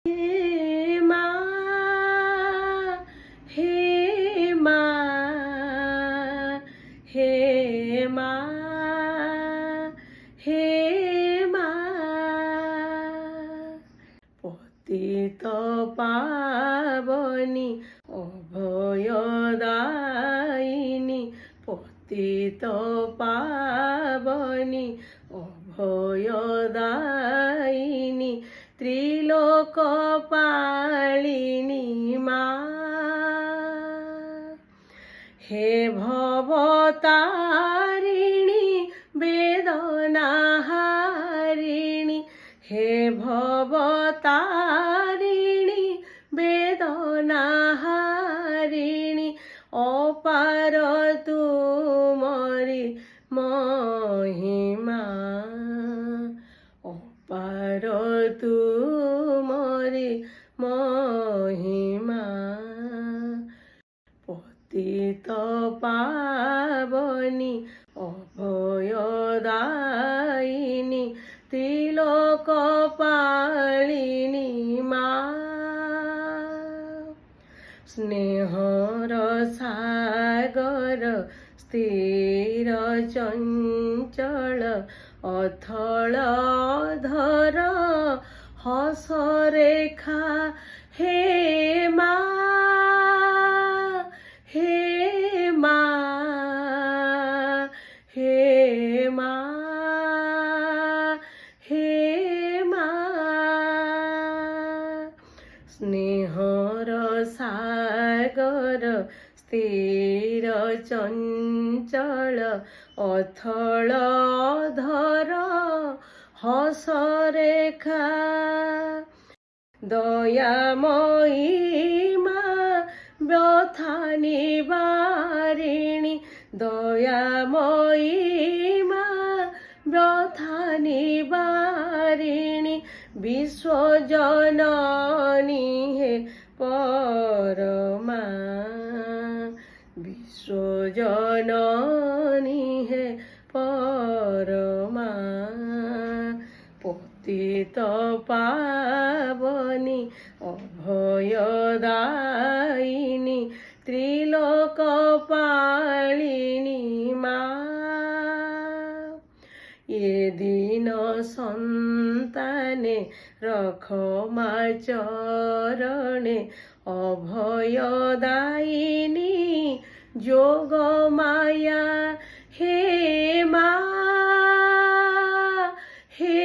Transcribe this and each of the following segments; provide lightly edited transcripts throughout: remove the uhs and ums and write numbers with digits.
हे मा हे मा हे मा हे मा পতিত পাবনী অভয়দায়িনী পতিত পাবনী অভয়দায়িনী ত্রিলোক পালিনী মা হে ভবতারিণী বেদনাহারিণী হে ভবতারিণী বেদনাহারিণী অপার তুমরি মহিমা অপার তুমরি মহিমা পতিত পাবনী অভয়দায়িনী ত্রিলোক পালিনী মা স্নেহর সাগর স্থির চঞ্চল অথল ধর হসরেখা হে মা হে মা হে মা হে মা স্নেহর সাগর স্থির চঞ্চল অথল ধর হসরেখা দয়াময়ী মা ব্যথা নিবারিণী দয়াময়ী মা ব্যথা নিবারিণী বিশ্বজননী হে পরমা বিশ্বজননী হে পরমা পতিত পাবনী অভয়দায়িনী ত্রিলোক পালিনী মা এদিন সন্তানে রখ মা চরণে অভয়দায়িনী যোগ মায়া হে মা হে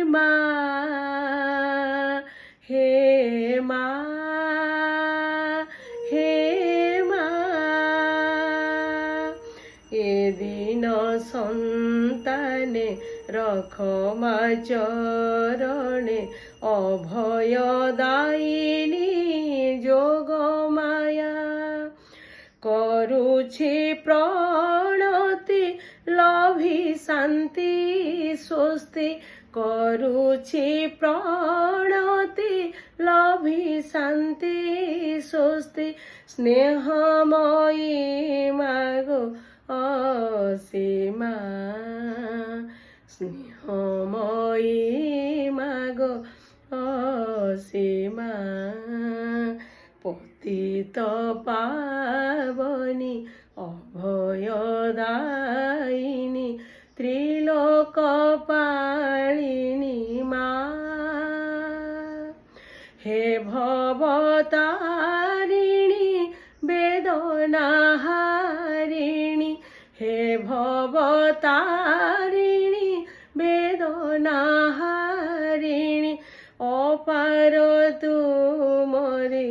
মা হে মা হে মা এদিন সন্তানে রখ মা চরণে অভয়দায়িনী যোগ মায়া করুছি প্রণতি লভি শান্তি স্বস্তি করুছি প্রণতি লভি শান্তি স্বস্তি স্নেহময়ী মাগো অসীমা স্নেহময়ী মাগো অসীমা পতিত পাবনী অভয়দায়িনী ত্রিলোক পালিনী মা হে ভবতারিণী বেদনাহারিণী হে ভবতারিণী বেদনাহারিণী অপার তুমরি